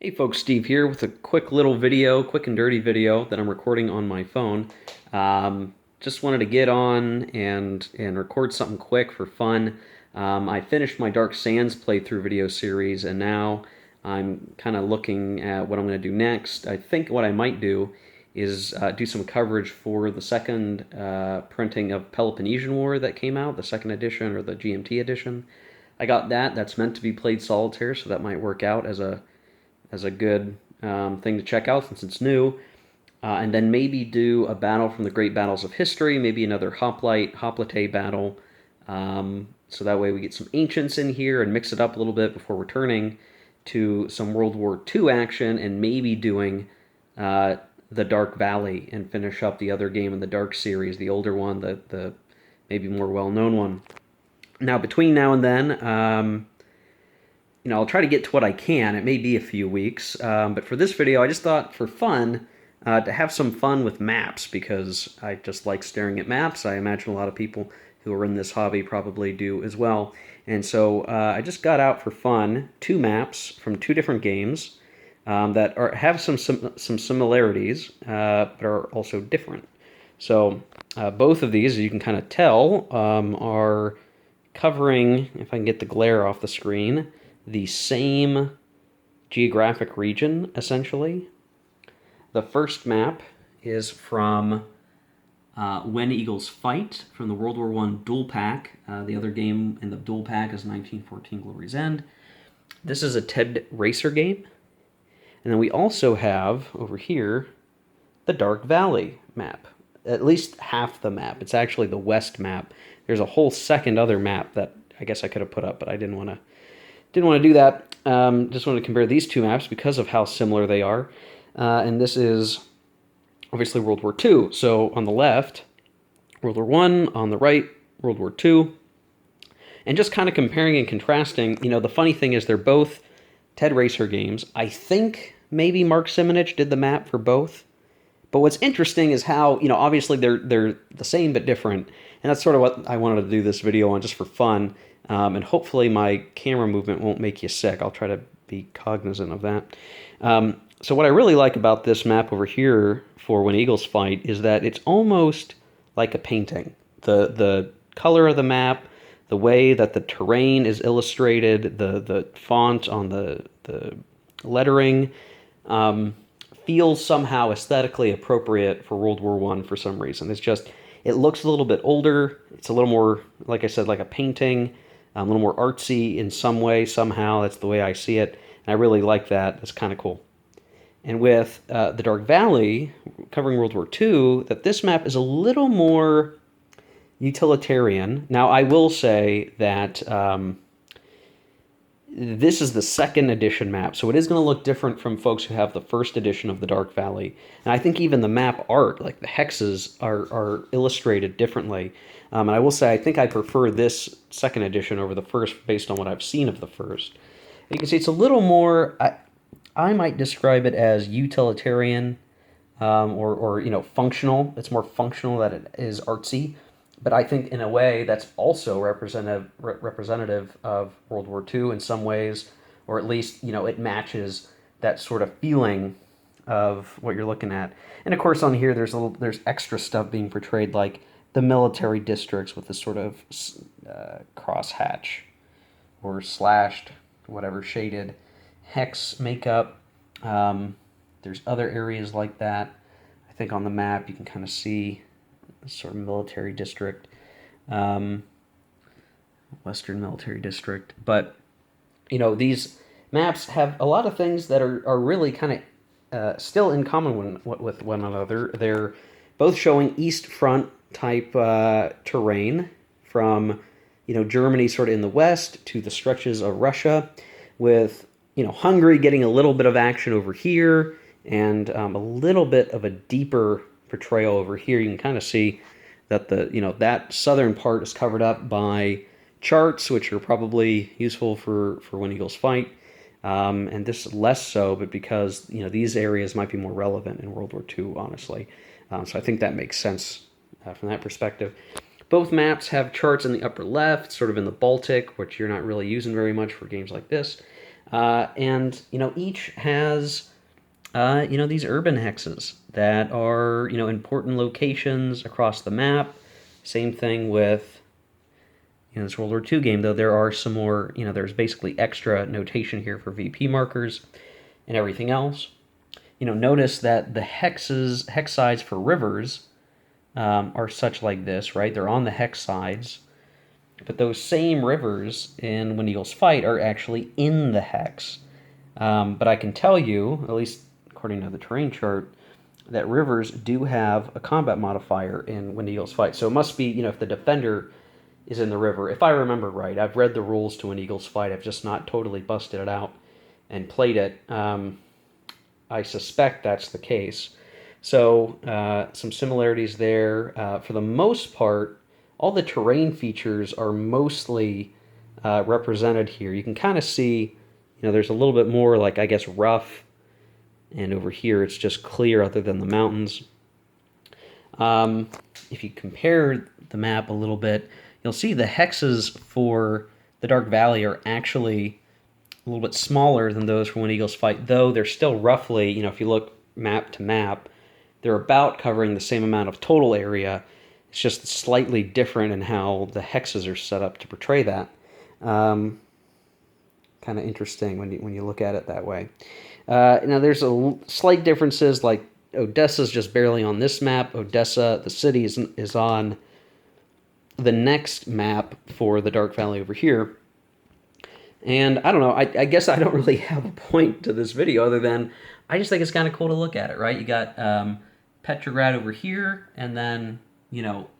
Hey folks, Steve here with a quick little video, quick and dirty video that I'm recording on my phone. Just wanted to get on and record something quick for fun. I finished my Dark Sands playthrough video series, and now I'm kind of looking at what I'm going to do next. I think what I might do is do some coverage for the second printing of Peloponnesian War that came out, the second edition or the GMT edition. I got that. That's meant to be played solitaire, so that might work out as a good thing to check out since it's new. And then maybe do a battle from the Great Battles of History, maybe another Hoplite battle. So that way we get some ancients in here and mix it up a little bit before returning to some World War II action and maybe doing the Dark Valley and finish up the other game in the Dark series, the older one, the maybe more well-known one. Now, between now and then, I'll try to get to what I can. It may be a few weeks, but for this video, I just thought for fun to have some fun with maps because I just like staring at maps. I imagine a lot of people who are in this hobby probably do as well. And so I just got out for fun two maps from two different games that have some similarities, but are also different. So both of these, as you can kind of tell, are covering, if I can get the glare off the screen, the same geographic region, essentially. The first map is from When Eagles Fight from the World War I Dual Pack. The other game in the Dual Pack is 1914 Glory's End. This is a TED Racer game. And then we also have, over here, the Dark Valley map. At least half the map. It's actually the west map. There's a whole second other map that I guess I could have put up, but I didn't want to do that. Just wanted to compare these two maps because of how similar they are. And this is obviously World War II. So on the left, World War I. On the right, World War II. And just kind of comparing and contrasting, the funny thing is they're both TED Racer games. I think maybe Mark Simonich did the map for both. But what's interesting is how, obviously they're the same but different. And that's sort of what I wanted to do this video on just for fun. And hopefully my camera movement won't make you sick. I'll try to be cognizant of that. So what I really like about this map over here for When Eagles Fight is that it's almost like a painting. The color of the map, the way that the terrain is illustrated, the font on the lettering, feels somehow aesthetically appropriate for World War I for some reason. It looks a little bit older. It's a little more, like I said, like a painting, a little more artsy in some way, somehow. That's the way I see it. And I really like that. That's kind of cool. And with the Dark Valley, covering World War II, that this map is a little more utilitarian. Now, I will say that this is the second edition map, so it is going to look different from folks who have the first edition of the Dark Valley. And I think even the map art, like the hexes, are illustrated differently. And I will say, I think I prefer this second edition over the first based on what I've seen of the first. You can see it's a little more, I might describe it as utilitarian or functional. It's more functional than it is artsy. But I think in a way that's also representative of World War II in some ways, or at least, it matches that sort of feeling of what you're looking at. And of course on here there's extra stuff being portrayed, like the military districts with this sort of crosshatch or slashed, whatever, shaded hex makeup. There's other areas like that. I think on the map you can kind of see sort of military district, Western military district. But, these maps have a lot of things that are really kind of still in common with one another. They're both showing East Front type terrain from, Germany sort of in the west to the stretches of Russia, with, Hungary getting a little bit of action over here and a little bit of a deeper portrayal over here. You can kind of see that that southern part is covered up by charts, which are probably useful for When Eagles Fight, and this less so, but because these areas might be more relevant in World War II, honestly. So I think that makes sense from that perspective. Both maps have charts in the upper left, sort of in the Baltic, which you're not really using very much for games like this. And, each has, these urban hexes that are, important locations across the map. Same thing with, this World War II game, though there are some more, there's basically extra notation here for VP markers and everything else. Notice that the hex sides for rivers are such like this, right? They're on the hex sides, but those same rivers in When Eagles Fight are actually in the hex. But I can tell you, at least according to the terrain chart, that rivers do have a combat modifier in When Eagles Fight. So it must be, if the defender is in the river. If I remember right, I've read the rules to When Eagles Fight. I've just not totally busted it out and played it. I suspect that's the case. So some similarities there. For the most part, all the terrain features are mostly represented here. You can kind of see, there's a little bit more like, I guess, rough, and over here it's just clear other than the mountains. If you compare the map a little bit, you'll see the hexes for the Dark Valley are actually a little bit smaller than those for When Eagles Fight, though they're still roughly, if you look map to map, they're about covering the same amount of total area. It's just slightly different in how the hexes are set up to portray that. Kind of interesting when you look at it that way. Now there's slight differences, like Odessa's just barely on this map. Odessa, the city, is on the next map for the Dark Valley over here. And I don't know, I guess I don't really have a point to this video other than I just think it's kind of cool to look at it, right? You got Petrograd over here, and then,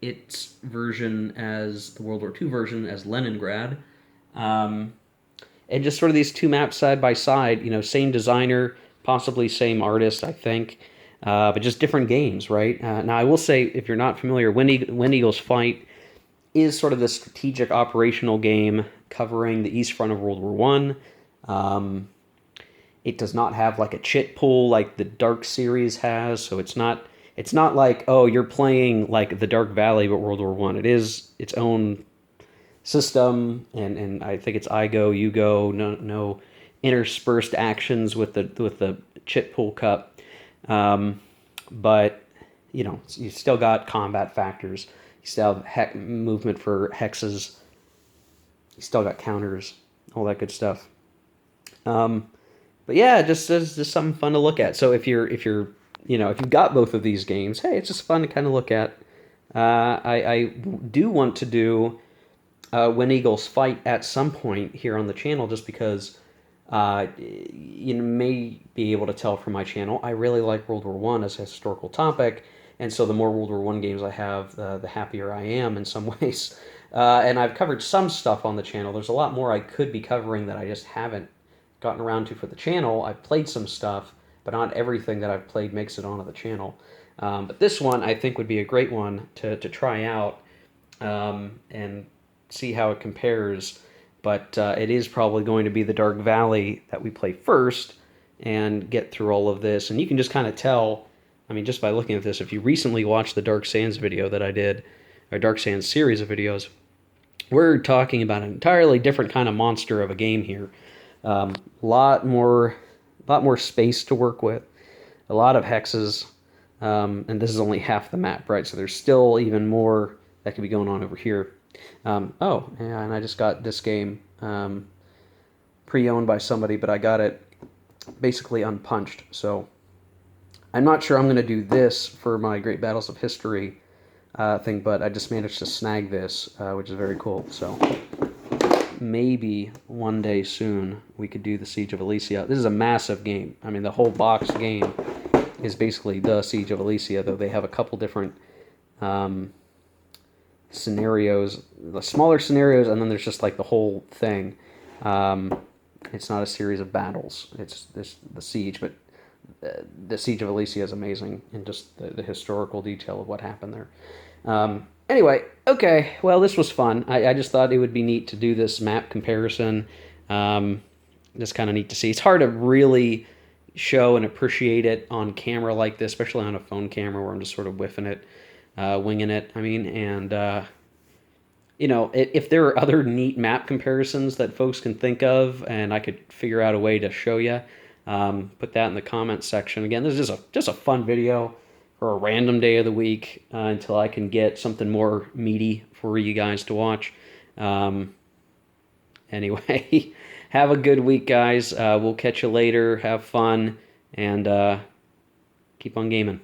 its version as the World War II version as Leningrad. And just sort of these two maps side by side, same designer, possibly same artist, I think, but just different games, right? Now, I will say, if you're not familiar, When Eagles Fight is sort of the strategic operational game covering the East Front of World War I. It does not have like a chit pool like the Dark series has, so it's not like, oh, you're playing like the Dark Valley but World War I. It is its own system, and I think it's I go, you go, no interspersed actions with the chit pool cup. But you still got combat factors. You still have movement for hexes. You still got counters, all that good stuff. But yeah, just something fun to look at. So if you've got both of these games, hey, it's just fun to kind of look at. I do want to do When Eagles Fight at some point here on the channel, just because you may be able to tell from my channel, I really like World War I as a historical topic, and so the more World War I games I have, the happier I am in some ways. And I've covered some stuff on the channel. There's a lot more I could be covering that I just haven't gotten around to for the channel. I've played some stuff, but not everything that I've played makes it onto the channel. But this one I think would be a great one to try out and see how it compares. But it is probably going to be the Dark Valley that we play first and get through all of this. And you can just kind of tell, just by looking at this, if you recently watched the Dark Sands video that I did, or Dark Sands series of videos, we're talking about an entirely different kind of monster of a game here. Lot more space to work with, a lot of hexes, and this is only half the map, right? So there's still even more that could be going on over here. Oh, yeah, and I just got this game pre-owned by somebody, but I got it basically unpunched. So I'm not sure I'm going to do this for my Great Battles of History thing, but I just managed to snag this, which is very cool. So maybe one day soon we could do the Siege of Alesia. This is a massive game. The whole box game is basically the Siege of Alesia, though they have a couple different scenarios, the smaller scenarios, and then there's just like the whole thing. It's not a series of battles. It's the siege, but the Siege of Alesia is amazing, and just the historical detail of what happened there. Anyway, okay, well, this was fun. I just thought it would be neat to do this map comparison. Just kind of neat to see. It's hard to really show and appreciate it on camera like this, especially on a phone camera where I'm just sort of whiffing it, winging it, and if there are other neat map comparisons that folks can think of, and I could figure out a way to show you, put that in the comments section. Again, this is just a fun video for a random day of the week until I can get something more meaty for you guys to watch. Anyway, have a good week, guys. We'll catch you later. Have fun, and keep on gaming.